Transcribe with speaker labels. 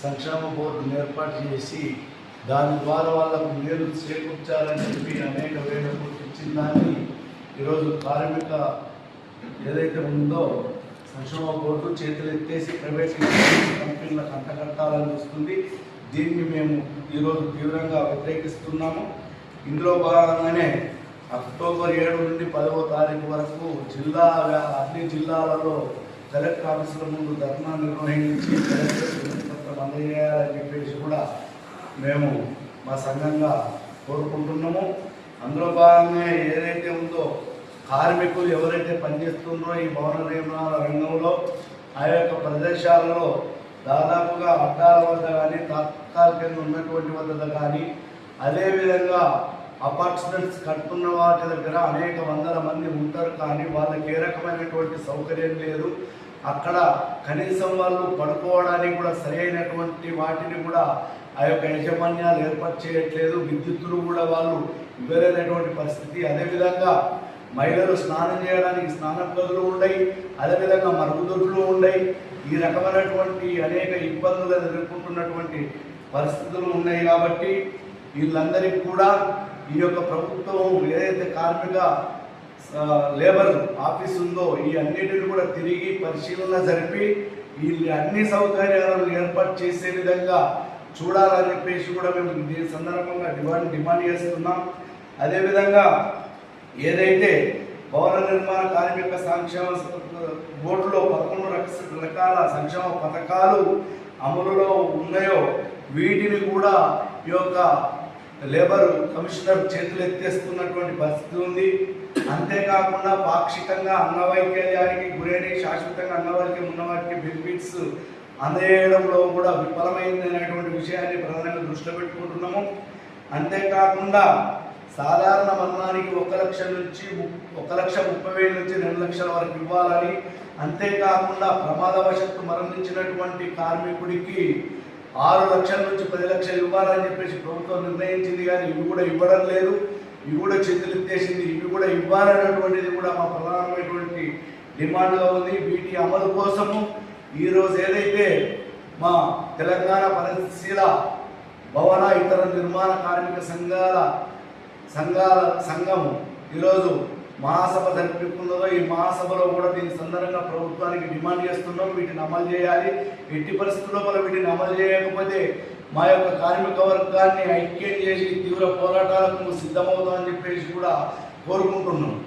Speaker 1: సంక్షేమ బోర్డును ఏర్పాటు చేసి దాని ద్వారా వాళ్ళకు మేలు చేకూర్చాలని చెప్పి అనేక వేల కోట్లు ఇచ్చిన దాన్ని ఈరోజు కార్మిక ఏదైతే ఉందో సంక్షేమ బోర్డు చేతులు ఎత్తేసి ప్రైవేట్ కంపెనీలకు అంటగట్టాలని వస్తుంది. దీన్ని మేము ఈరోజు తీవ్రంగా వ్యతిరేకిస్తున్నాము. ఇందులో భాగంగానే అక్టోబర్ 7 నుండి 10వ తారీఖు వరకు అన్ని జిల్లాలలో కలెక్టర్ ఆఫీసుల ముందు ధర్నా నిర్వహించి కలెక్టర్ అందజేయాలని చెప్పేసి కూడా మేము మా సంఘంగా కోరుకుంటున్నాము. అందులో భాగంగా ఏదైతే ఉందో కార్మికులు ఎవరైతే పనిచేస్తున్నారో ఈ భవన నిర్మాణ రంగంలో ఆ యొక్క ప్రదేశాలలో దాదాపుగా అడ్డాల వద్ద కానీ తాత్కాలికంగా ఉన్నటువంటి వద్ద కానీ అదేవిధంగా అపార్ట్మెంట్స్ కట్టుకున్న వాటి దగ్గర అనేక వందల మంది ఉంటారు. కానీ వాళ్ళకి ఏ రకమైనటువంటి సౌకర్యం లేదు. అక్కడ కనీసం వాళ్ళు పడుకోవడానికి కూడా సరైనటువంటి వాటిని కూడా ఆ యొక్క యాజమాన్యాలు ఏర్పాటు చేయట్లేదు. విద్యుత్తులు కూడా వాళ్ళు ఇవ్వలేనటువంటి పరిస్థితి. అదేవిధంగా మహిళలు స్నానం చేయడానికి స్నానం గదులు ఉన్నాయి, అదేవిధంగా మరుగుదొడ్లు ఉన్నాయి. ఈ రకమైనటువంటి అనేక ఇబ్బందులు ఎదుర్కొంటున్నటువంటి పరిస్థితులు ఉన్నాయి. కాబట్టి వీళ్ళందరికీ కూడా ఈ యొక్క ప్రభుత్వం ఏదైతే కార్మిక లేబర్ ఆఫీస్ ఉందో ఈ అన్నిటిని కూడా తిరిగి పరిశీలన జరిపి ఈ అన్ని సౌకర్యాలను ఏర్పాటు చేసే విధంగా చూడాలని చెప్పేసి కూడా మేము దీని సందర్భంగా డిమాండ్ చేస్తున్నాం. అదేవిధంగా ఏదైతే భవన నిర్మాణ కార్మిక సంక్షేమ బోర్డులో 11 రకాల సంక్షేమ పథకాలు అమలులో ఉన్నాయో వీటిని కూడా ఈ యొక్క లేబర్ కమిషనర్ చేతులు ఎత్తేస్తున్నటువంటి పరిస్థితి ఉంది. అంతేకాకుండా పాక్షికంగా అంగవైకల్యానికి గురైన శాశ్వతంగా అంగవైకల్యం ఉన్న వారికి బెనిఫిట్స్ అందజేయడంలో కూడా విఫలమైంది అనేటువంటి విషయాన్ని ప్రధానంగా దృష్టిలో పెట్టుకుంటున్నాము. అంతేకాకుండా సాధారణ మరణానికి 1 లక్ష నుంచి 1,30,000 నుంచి 2 లక్షల వరకు ఇవ్వాలని, అంతేకాకుండా ప్రమాదవశత్తు మరణించినటువంటి కార్మికుడికి 6 లక్షల నుంచి 10 లక్షలు ఇవ్వాలని చెప్పేసి ప్రభుత్వం నిర్ణయించింది. కానీ ఇవి కూడా ఇవ్వడం లేదు. ఇవి కూడా చేతులెత్తేసింది. ఇవి కూడా ఇవ్వాలనేటువంటిది కూడా మా ప్రధానమైనటువంటి డిమాండ్గా ఉంది. వీటి అమలు కోసము ఈరోజు ఏదైతే మా తెలంగాణ పరిశీల భవన ఇతర నిర్మాణ కార్మిక సంఘము ఈరోజు మహాసభ జరుపుకున్నదో ఈ మహాసభలో కూడా దీని సందర్భంగా ప్రభుత్వానికి డిమాండ్ చేస్తున్నాం. వీటిని అమలు చేయాలి. ఎట్టి పరిస్థితుల్లో వీటిని అమలు చేయకపోతే మా యొక్క కార్మిక వర్గాన్ని ఐక్యం చేసి తీవ్ర పోరాటాలకు సిద్ధమవుతామని చెప్పేసి కూడా కోరుకుంటున్నాం.